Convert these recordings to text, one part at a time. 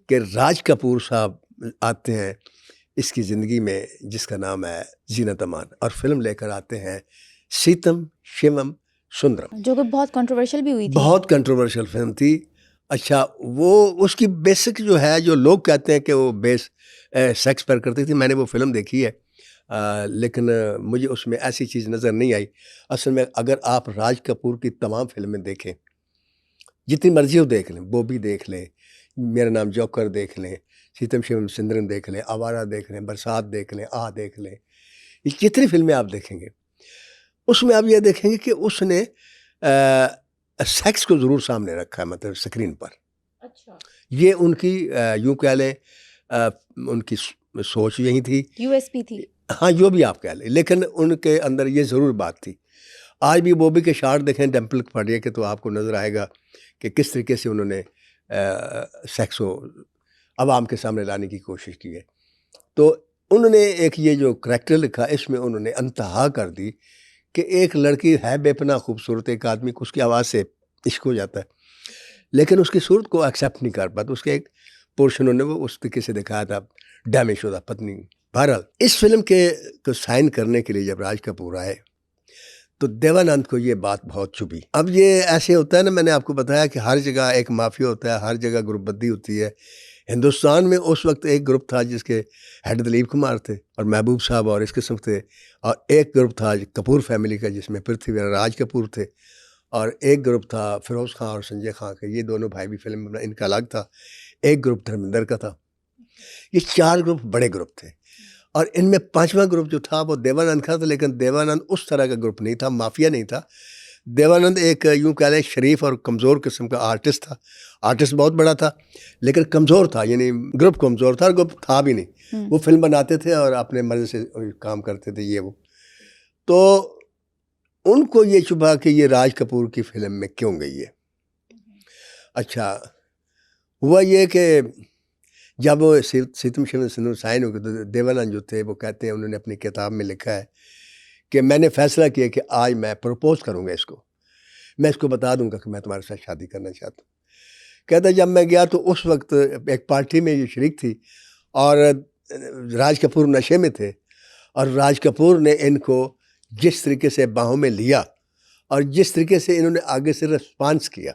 कि राज कपूर साहब आते हैं इसकी ज़िंदगी में, जिसका नाम है जीनत अमान, और फिल्म लेकर आते हैं सीतम शिवम सुंदरम, जो कि बहुत कंट्रोवर्शियल भी हुई थी। बहुत कंट्रोवर्शियल फिल्म थी। अच्छा, वो उसकी बेसिक जो है, जो लोग कहते हैं कि वो बेस सेक्स पर करती थी, मैंने वो फिल्म देखी है, लेकिन मुझे उसमें ऐसी चीज़ नज़र नहीं आई। असल में अगर आप राज कपूर की तमाम फिल्में देखें, जितनी मर्जी हो देख लें, बॉबी देख लें, मेरा नाम जोकर देख लें, सीतम शिवम सुंदरम देख लें, आवारा देख लें, बरसात देख लें, आ देख लें, ये जितनी फिल्में आप देखेंगे उसमें आप ये देखेंगे कि उसने सेक्स को ज़रूर सामने रखा है, मतलब स्क्रीन पर। अच्छा। ये उनकी यूँ कह लें उनकी सोच यही थी, यूएसपी थी। हाँ जो भी आप कह लें, लेकिन उनके अंदर ये ज़रूर बात थी। आज भी बॉबी के शार्ट देखें डिम्पल कपाड़िया के, तो आपको नज़र आएगा कि किस तरीके से उन्होंने सेक्स को आवाम के सामने लाने की कोशिश की है। तो उन्होंने एक ये जो करैक्टर लिखा, इसमें उन्होंने अंतहा कर दी कि एक लड़की है बेपनाह खूबसूरत, एक आदमी को उसकी आवाज़ से इश्क हो जाता है, लेकिन उसकी सूरत को एक्सेप्ट नहीं कर पाता। उसके एक पोर्शन उन्होंने वो उस तरीके से दिखाया था, डैमेज शुदा पत्नी। बहरहाल इस फिल्म के को साइन करने के लिए जब राज कपूर आए तो देवानंद को ये बात बहुत चुभी। अब ये ऐसे होता है ना, मैंने आपको बताया कि हर जगह एक माफिया होता है, हर जगह ग्रुपबंदी होती है। हिंदुस्तान में उस वक्त एक ग्रुप था जिसके हेड दिलीप कुमार थे और महबूब साहब और इस किस्म थे, और एक ग्रुप था कपूर फैमिली का जिसमें पृथ्वीराज कपूर थे, और एक ग्रुप था फिरोज़ खान और संजय खान का, ये दोनों भाई भी फिल्म में इनका अलग था। एक ग्रुप धर्मेंद्र का था। ये 4 ग्रुप बड़े ग्रुप थे, और इनमें 5वां ग्रुप जो था वो देवानंद का था, लेकिन देवानंद उस तरह का ग्रुप नहीं था, माफिया नहीं था। देवानंद एक यूँ कह लें शरीफ और कमज़ोर किस्म का आर्टिस्ट था। आर्टिस्ट बहुत बड़ा था लेकिन कमज़ोर था, यानी ग्रुप कमज़ोर था और ग्रुप था भी नहीं। वो फिल्म बनाते थे और अपने मर्ज़ी से काम करते थे ये वो। तो उनको ये चुभा कि ये राज कपूर की फिल्म में क्यों गई है। अच्छा, हुआ ये कि जब वो सीतम शिवम सुंदरम साइन हो गए तो देवानंद जो थे वो कहते हैं, उन्होंने अपनी किताब में लिखा है कि मैंने फैसला किया कि आज मैं प्रपोज करूंगा इसको, मैं इसको बता दूंगा कि मैं तुम्हारे साथ शादी करना चाहता हूँ। कहता जब मैं गया तो उस वक्त एक पार्टी में ये शरीक थी और राज कपूर नशे में थे, और राज कपूर ने इनको जिस तरीके से बाहों में लिया और जिस तरीके से इन्होंने आगे से रिस्पांस किया,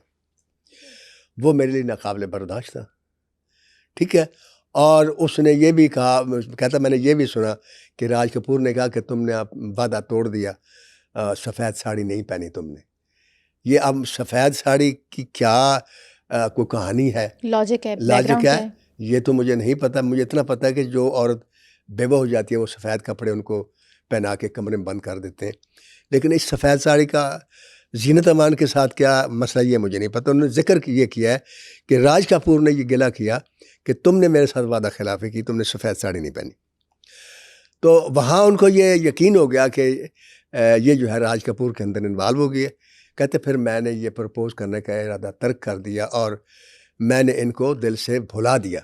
वो मेरे लिए नाकाबिल बर्दाश्त था। ठीक है। और उसने ये भी कहा, कहता मैंने ये भी सुना कि राज कपूर ने कहा कि तुमने आप वादा तोड़ दिया, सफ़ेद साड़ी नहीं पहनी तुमने। ये अब सफ़ेद साड़ी की क्या कोई कहानी है, लॉजिक है, लॉजिक बैकग्राउंड है, है। ये तो मुझे नहीं पता। मुझे इतना पता है कि जो औरत बेवा हो जाती है वो सफ़ेद कपड़े उनको पहना के कमरे में बंद कर देते हैं, लेकिन इस सफ़ेद साड़ी का जीनत अमान के साथ क्या मसला ये मुझे नहीं पता। उन्होंने जिक्र ये किया है कि राज कपूर ने ये गिला किया कि तुमने मेरे साथ वादा खिलाफी की, तुमने सफ़ेद साड़ी नहीं पहनी। तो वहाँ उनको ये यकीन हो गया कि ये जो है राज कपूर के अंदर इन्वॉल्व हो गया। कहते फिर मैंने ये प्रपोज़ करने का इरादा तर्क कर दिया और मैंने इनको दिल से भुला दिया,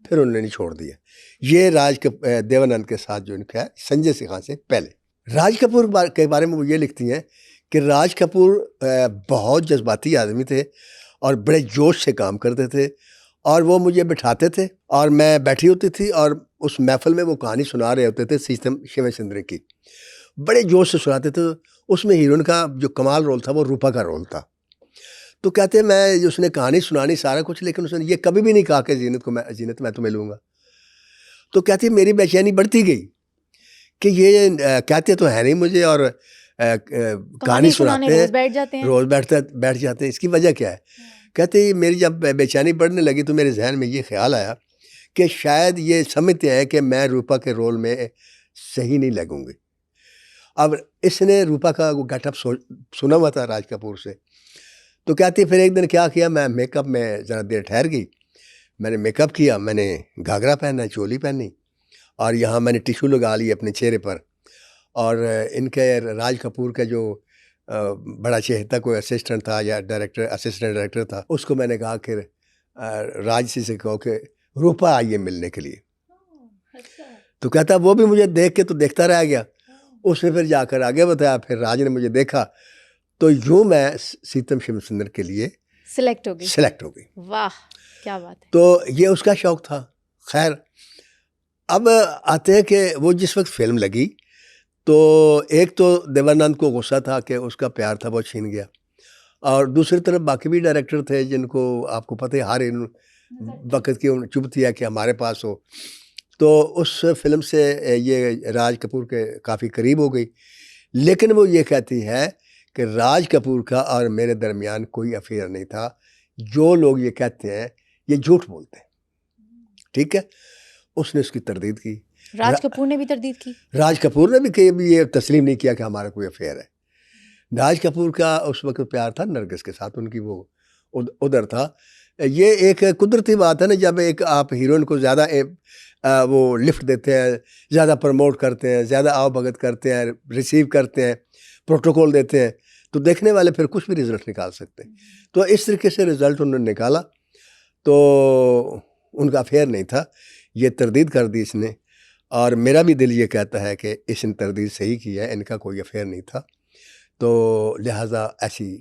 फिर उन्होंने नहीं छोड़ दिया। ये देवानंद के साथ जो इनका है संजय सिंह से पहले। राज कपूर के बारे में वो ये लिखती हैं कि राज कपूर बहुत जज्बाती आदमी थे और बड़े जोश से काम करते थे, और वो मुझे बिठाते थे और मैं बैठी होती थी और उस महफिल में वो कहानी सुना रहे होते थे सीतम शिवम सुंदरम की, बड़े जोश से सुनाते थे। उसमें हीरोइन का जो कमाल रोल था वो रूपा का रोल था। तो कहते मैं उसने कहानी सुनानी सारा कुछ, लेकिन उसने ये कभी भी नहीं कहा कि जीनत मैं तुम्हें लूँगा। तो कहती मेरी बेचैनी बढ़ती गई कि ये कहते तो है नहीं मुझे, और कहानी सुनाते हैं, रोज़ बैठ जाते हैं, इसकी वजह क्या है। कहते मेरी जब बेचैनी बढ़ने लगी तो मेरे जहन में ये ख्याल आया कि शायद ये समझते हैं कि मैं रूपा के रोल में सही नहीं लगूंगी। अब इसने रूपा का वो गेटअप सुना हुआ था राज कपूर से। तो कहती फिर एक दिन क्या किया, मैं मेकअप में ज़रा देर ठहर गई, मैंने मेकअप किया, मैंने घाघरा पहना, चोली पहनी, और यहाँ मैंने टिशू लगा ली अपने चेहरे पर। और इनके राज कपूर का जो बड़ा चहेता कोई असिस्टेंट था या असिस्टेंट डायरेक्टर था, उसको मैंने कहा कि राज से कहो कि रूपा आइए मिलने के लिए। तो कहता वो भी मुझे देख के तो देखता रह गया। उसने फिर जाकर आगे बताया, फिर राज ने मुझे देखा, तो यूँ मैं सीतम शिवम सुंदरम के लिए सिलेक्ट हो गई। सेलेक्ट हो गई। वाह, क्या बात है। तो ये उसका शौक था। खैर, अब आते हैं कि वो जिस वक्त फिल्म लगी तो एक तो देवानंद को गुस्सा था कि उसका प्यार था वो छीन गया, और दूसरी तरफ बाकी भी डायरेक्टर थे जिनको आपको पता है हर इन वक्त की चुभती है कि हमारे पास हो। तो उस फिल्म से ये राज कपूर के काफ़ी करीब हो गई, लेकिन वो ये कहती है कि राज कपूर का और मेरे दरमियान कोई अफेयर नहीं था। जो लोग ये कहते हैं ये झूठ बोलते हैं। ठीक है, उसने उसकी तरदीद की। राज कपूर ने भी तरदीद की। राज कपूर ने भी कभी ये तस्लीम नहीं किया कि हमारा कोई अफेयर है। राज कपूर का उस वक्त प्यार था नरगिस के साथ, उनकी वो उधर था। ये एक कुदरती बात है ना, जब एक आप हीरोइन को ज़्यादा वो लिफ्ट देते हैं, ज़्यादा प्रमोट करते हैं, ज़्यादा आवभगत करते हैं, रिसीव करते हैं, प्रोटोकॉल देते हैं, तो देखने वाले फिर कुछ भी रिज़ल्ट निकाल सकते हैं। तो इस तरीके से रिज़ल्ट उन्होंने निकाला। तो उनका अफेयर नहीं था, ये तरदीद कर दी इसने, और मेरा भी दिल ये कहता है कि इसने तरदीद सही की है, इनका कोई अफेयर नहीं था। तो लिहाजा ऐसी